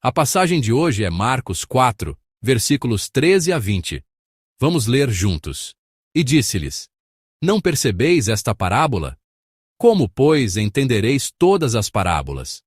A passagem de hoje é Marcos 4, versículos 13 a 20. Vamos ler juntos. E disse-lhes: Não percebeis esta parábola? Como, pois, entendereis todas as parábolas?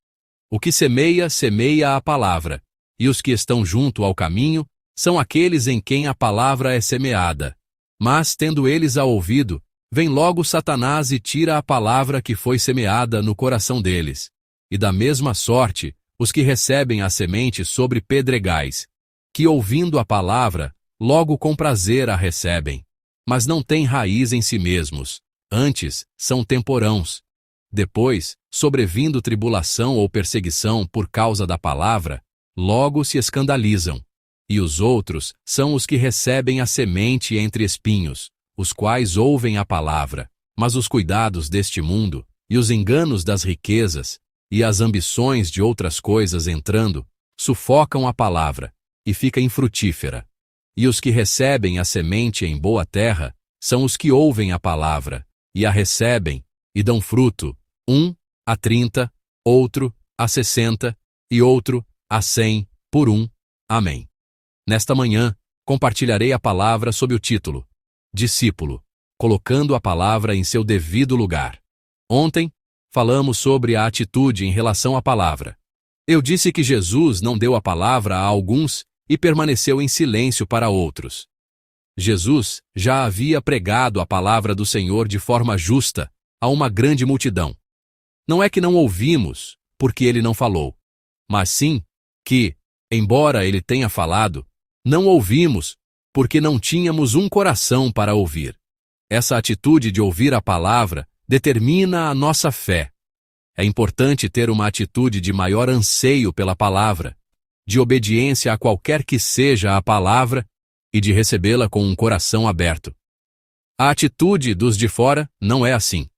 O que semeia, semeia a palavra, e os que estão junto ao caminho são aqueles em quem a palavra é semeada. Mas, tendo eles a ouvido, vem logo Satanás e tira a palavra que foi semeada no coração deles. E da mesma sorte, os que recebem a semente sobre pedregais, que ouvindo a palavra, logo com prazer a recebem, mas não têm raiz em si mesmos, antes são temporãos. Depois, sobrevindo tribulação ou perseguição por causa da palavra, logo se escandalizam. E os outros são os que recebem a semente entre espinhos, os quais ouvem a palavra, mas os cuidados deste mundo, e os enganos das riquezas, e as ambições de outras coisas entrando, sufocam a palavra, e fica infrutífera. E os que recebem a semente em boa terra, são os que ouvem a palavra, e a recebem, e dão fruto, um a 30, outro a 60, e outro a 100, por um. Amém. Nesta manhã, compartilharei a palavra sob o título Discípulo, colocando a palavra em seu devido lugar. Ontem, falamos sobre a atitude em relação à palavra. Eu disse que Jesus não deu a palavra a alguns e permaneceu em silêncio para outros. Jesus já havia pregado a palavra do Senhor de forma justa a uma grande multidão. Não é que não ouvimos, porque ele não falou, mas sim que, embora ele tenha falado, não ouvimos, porque não tínhamos um coração para ouvir. Essa atitude de ouvir a palavra determina a nossa fé. É importante ter uma atitude de maior anseio pela palavra, de obediência a qualquer que seja a palavra e de recebê-la com um coração aberto. A atitude dos de fora não é assim.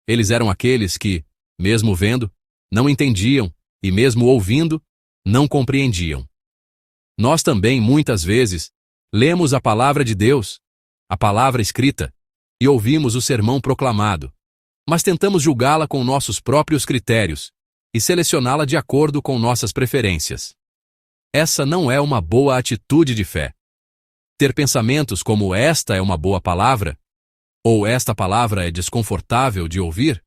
Eles eram aqueles que, mesmo vendo, não entendiam e mesmo ouvindo, não compreendiam. Nós também, muitas vezes, lemos a palavra de Deus, a palavra escrita, e ouvimos o sermão proclamado, mas tentamos julgá-la com nossos próprios critérios e selecioná-la de acordo com nossas preferências. Essa não é uma boa atitude de fé. Ter pensamentos como esta é uma boa palavra, ou esta palavra é desconfortável de ouvir,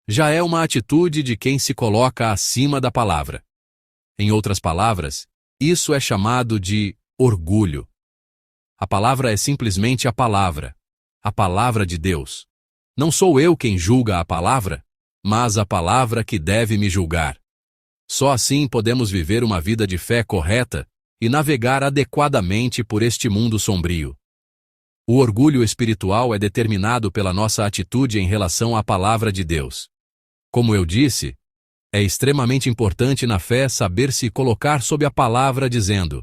já é uma atitude de quem se coloca acima da palavra. Em outras palavras, isso é chamado de orgulho. A palavra é simplesmente a palavra de Deus. Não sou eu quem julga a palavra, mas a palavra que deve me julgar. Só assim podemos viver uma vida de fé correta e navegar adequadamente por este mundo sombrio. O orgulho espiritual é determinado pela nossa atitude em relação à palavra de Deus. Como eu disse, é extremamente importante na fé saber se colocar sob a palavra dizendo: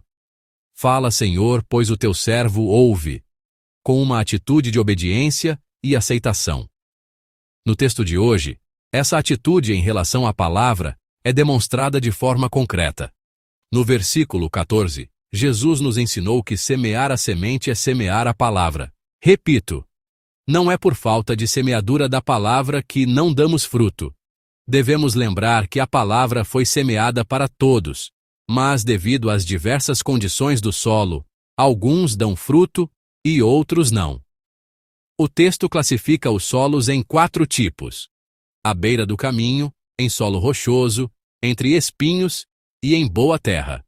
Fala, Senhor, pois o teu servo ouve, com uma atitude de obediência e aceitação. No texto de hoje, essa atitude em relação à palavra é demonstrada de forma concreta. No versículo 14, Jesus nos ensinou que semear a semente é semear a palavra. Repito, não é por falta de semeadura da palavra que não damos fruto. Devemos lembrar que a palavra foi semeada para todos, mas devido às diversas condições do solo, alguns dão fruto e outros não. O texto classifica os solos em 4 tipos: à beira do caminho, em solo rochoso, entre espinhos e em boa terra.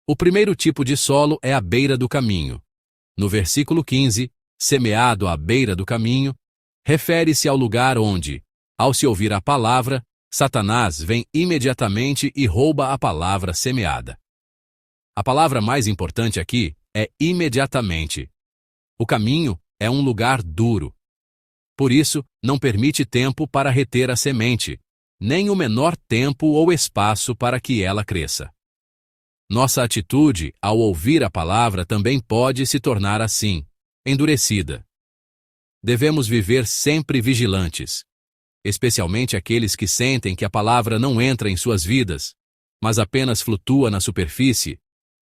O primeiro tipo de solo é à beira do caminho. No versículo 15, semeado à beira do caminho, refere-se ao lugar onde, ao se ouvir a palavra, Satanás vem imediatamente e rouba a palavra semeada. A palavra mais importante aqui é imediatamente. O caminho é um lugar duro. Por isso, não permite tempo para reter a semente, nem o menor tempo ou espaço para que ela cresça. Nossa atitude ao ouvir a palavra também pode se tornar assim, endurecida. Devemos viver sempre vigilantes, especialmente aqueles que sentem que a palavra não entra em suas vidas, mas apenas flutua na superfície,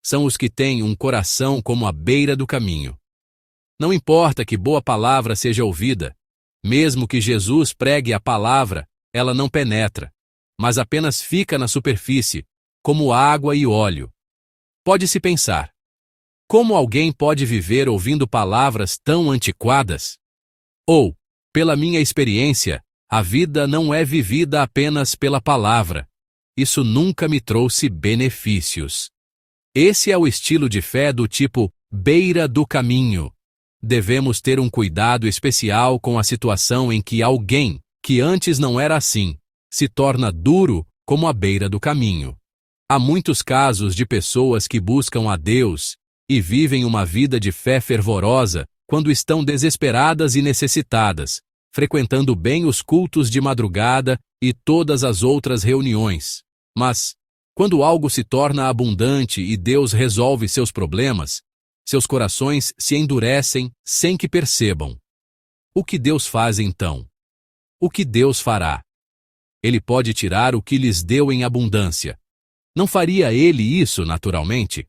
são os que têm um coração como a beira do caminho. Não importa que boa palavra seja ouvida, mesmo que Jesus pregue a palavra, ela não penetra, mas apenas fica na superfície, como água e óleo. Pode-se pensar: como alguém pode viver ouvindo palavras tão antiquadas? Ou, pela minha experiência, a vida não é vivida apenas pela palavra. Isso nunca me trouxe benefícios. Esse é o estilo de fé do tipo beira do caminho. Devemos ter um cuidado especial com a situação em que alguém, que antes não era assim, se torna duro como a beira do caminho. Há muitos casos de pessoas que buscam a Deus e vivem uma vida de fé fervorosa quando estão desesperadas e necessitadas, frequentando bem os cultos de madrugada e todas as outras reuniões. Mas, quando algo se torna abundante e Deus resolve seus problemas, seus corações se endurecem sem que percebam. O que Deus faz então? O que Deus fará? Ele pode tirar o que lhes deu em abundância. Não faria Ele isso naturalmente?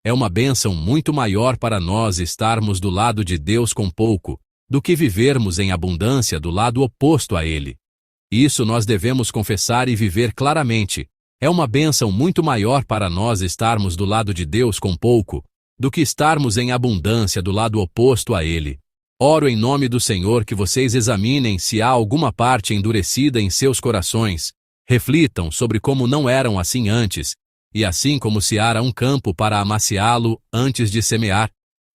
É uma bênção muito maior para nós estarmos do lado de Deus com pouco, do que vivermos em abundância do lado oposto a Ele. Isso nós devemos confessar e viver claramente. É uma bênção muito maior para nós estarmos do lado de Deus com pouco, do que estarmos em abundância do lado oposto a Ele. Oro em nome do Senhor que vocês examinem se há alguma parte endurecida em seus corações, reflitam sobre como não eram assim antes, e assim como se ara um campo para amaciá-lo antes de semear,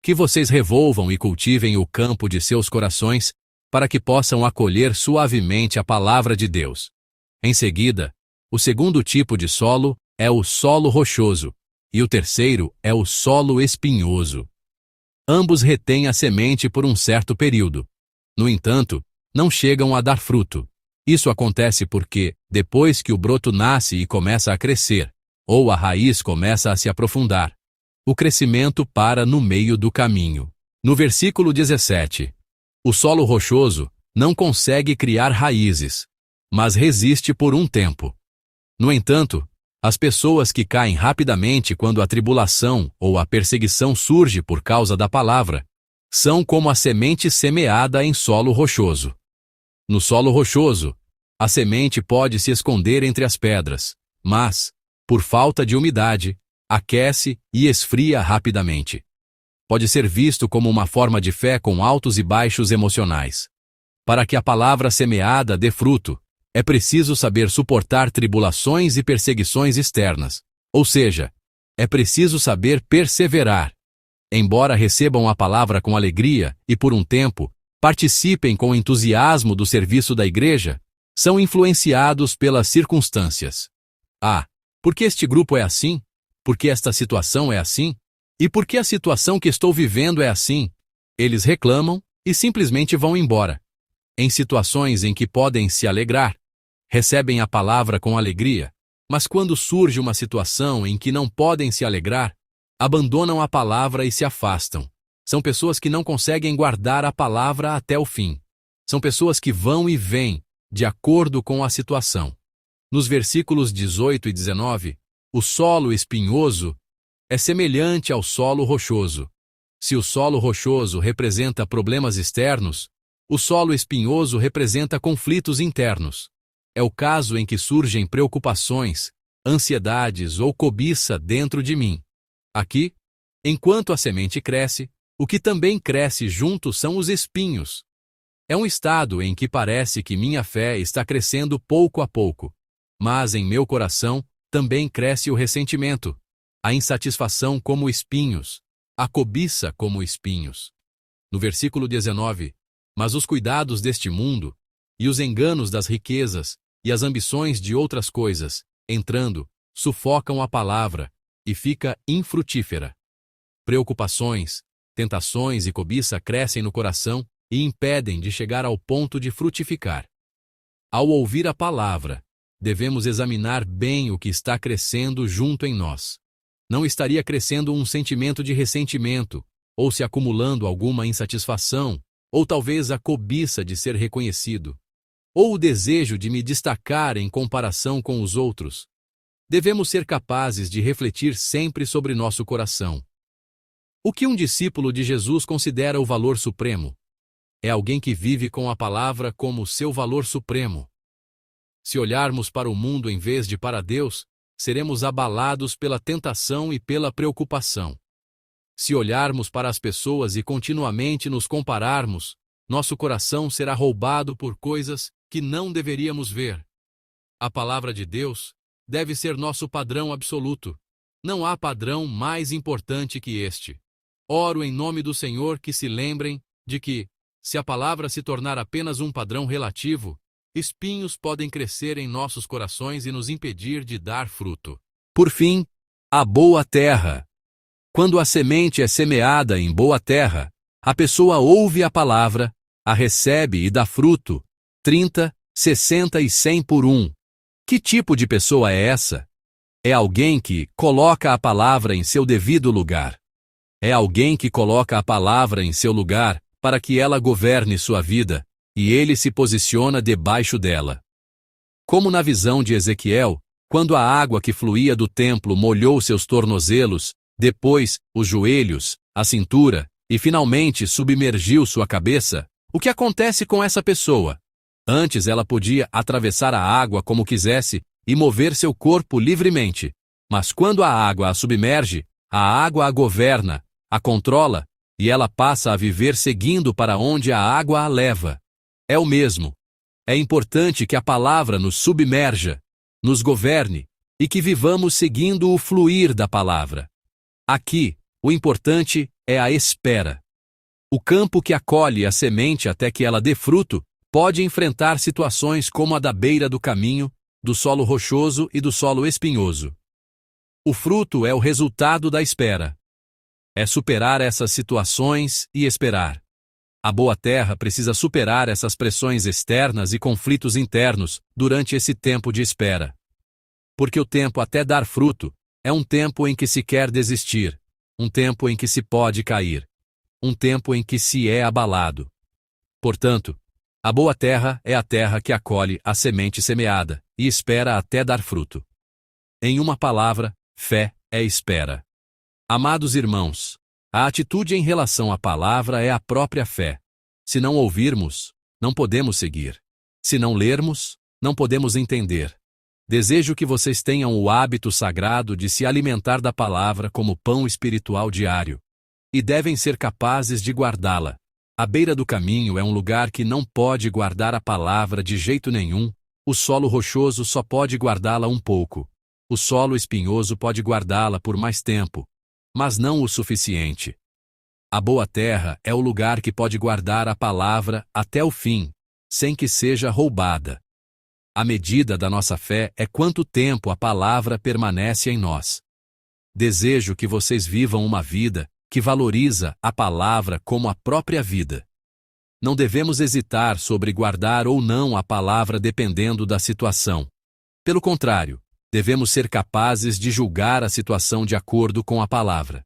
que vocês revolvam e cultivem o campo de seus corações, para que possam acolher suavemente a palavra de Deus. Em seguida, o segundo tipo de solo é o solo rochoso, e o terceiro é o solo espinhoso. Ambos retêm a semente por um certo período. No entanto, não chegam a dar fruto. Isso acontece porque, depois que o broto nasce e começa a crescer, ou a raiz começa a se aprofundar, o crescimento para no meio do caminho. No versículo 17, o solo rochoso não consegue criar raízes, mas resiste por um tempo. No entanto, as pessoas que caem rapidamente quando a tribulação ou a perseguição surge por causa da palavra, são como a semente semeada em solo rochoso. No solo rochoso, a semente pode se esconder entre as pedras, mas, por falta de umidade, aquece e esfria rapidamente. Pode ser visto como uma forma de fé com altos e baixos emocionais. Para que a palavra semeada dê fruto, é preciso saber suportar tribulações e perseguições externas. Ou seja, é preciso saber perseverar. Embora recebam a palavra com alegria e, por um tempo, participem com entusiasmo do serviço da igreja, são influenciados pelas circunstâncias. Por que este grupo é assim? Por que esta situação é assim? E por que a situação que estou vivendo é assim? Eles reclamam e simplesmente vão embora. Em situações em que podem se alegrar, recebem a palavra com alegria, mas quando surge uma situação em que não podem se alegrar, abandonam a palavra e se afastam. São pessoas que não conseguem guardar a palavra até o fim. São pessoas que vão e vêm, de acordo com a situação. Nos versículos 18 e 19, o solo espinhoso é semelhante ao solo rochoso. Se o solo rochoso representa problemas externos, o solo espinhoso representa conflitos internos. É o caso em que surgem preocupações, ansiedades ou cobiça dentro de mim. Aqui, enquanto a semente cresce, o que também cresce junto são os espinhos. É um estado em que parece que minha fé está crescendo pouco a pouco. Mas em meu coração também cresce o ressentimento, a insatisfação como espinhos, a cobiça como espinhos. No versículo 19, mas os cuidados deste mundo, e os enganos das riquezas, e as ambições de outras coisas, entrando, sufocam a palavra, e fica infrutífera. Preocupações, tentações e cobiça crescem no coração e impedem de chegar ao ponto de frutificar. Ao ouvir a palavra, devemos examinar bem o que está crescendo junto em nós. Não estaria crescendo um sentimento de ressentimento, ou se acumulando alguma insatisfação, ou talvez a cobiça de ser reconhecido, ou o desejo de me destacar em comparação com os outros. Devemos ser capazes de refletir sempre sobre nosso coração. O que um discípulo de Jesus considera o valor supremo? É alguém que vive com a palavra como seu valor supremo. Se olharmos para o mundo em vez de para Deus, seremos abalados pela tentação e pela preocupação. Se olharmos para as pessoas e continuamente nos compararmos, nosso coração será roubado por coisas que não deveríamos ver. A palavra de Deus deve ser nosso padrão absoluto. Não há padrão mais importante que este. Oro em nome do Senhor que se lembrem de que, se a palavra se tornar apenas um padrão relativo, espinhos podem crescer em nossos corações e nos impedir de dar fruto. Por fim, a boa terra. Quando a semente é semeada em boa terra, a pessoa ouve a palavra, a recebe e dá fruto, 30, 60 e 100 por um. Que tipo de pessoa é essa? É alguém que coloca a palavra em seu devido lugar. É alguém que coloca a palavra em seu lugar para que ela governe sua vida, e ele se posiciona debaixo dela. Como na visão de Ezequiel, quando a água que fluía do templo molhou seus tornozelos, depois os joelhos, a cintura e finalmente submergiu sua cabeça, o que acontece com essa pessoa? Antes ela podia atravessar a água como quisesse e mover seu corpo livremente, mas quando a água a submerge, a água a governa, a controla, e ela passa a viver seguindo para onde a água a leva. É o mesmo. É importante que a palavra nos submerja, nos governe, e que vivamos seguindo o fluir da palavra. Aqui, o importante é a espera. O campo que acolhe a semente até que ela dê fruto pode enfrentar situações como a da beira do caminho, do solo rochoso e do solo espinhoso. O fruto é o resultado da espera. É superar essas situações e esperar. A boa terra precisa superar essas pressões externas e conflitos internos durante esse tempo de espera. Porque o tempo até dar fruto é um tempo em que se quer desistir, um tempo em que se pode cair, um tempo em que se é abalado. Portanto, a boa terra é a terra que acolhe a semente semeada e espera até dar fruto. Em uma palavra, fé é espera. Amados irmãos, a atitude em relação à palavra é a própria fé. Se não ouvirmos, não podemos seguir. Se não lermos, não podemos entender. Desejo que vocês tenham o hábito sagrado de se alimentar da palavra como pão espiritual diário. E devem ser capazes de guardá-la. A beira do caminho é um lugar que não pode guardar a palavra de jeito nenhum. O solo rochoso só pode guardá-la um pouco. O solo espinhoso pode guardá-la por mais tempo, mas não o suficiente. A boa terra é o lugar que pode guardar a palavra até o fim, sem que seja roubada. A medida da nossa fé é quanto tempo a palavra permanece em nós. Desejo que vocês vivam uma vida que valoriza a palavra como a própria vida. Não devemos hesitar sobre guardar ou não a palavra dependendo da situação. Pelo contrário, devemos ser capazes de julgar a situação de acordo com a palavra.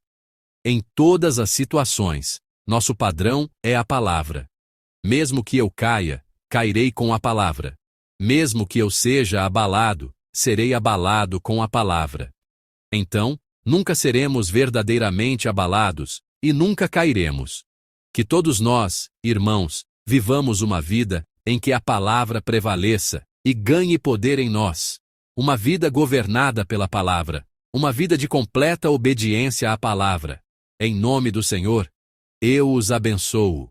Em todas as situações, nosso padrão é a palavra. Mesmo que eu caia, cairei com a palavra. Mesmo que eu seja abalado, serei abalado com a palavra. Então, nunca seremos verdadeiramente abalados e nunca cairemos. Que todos nós, irmãos, vivamos uma vida em que a palavra prevaleça e ganhe poder em nós. Uma vida governada pela palavra, uma vida de completa obediência à palavra. Em nome do Senhor, eu os abençoo.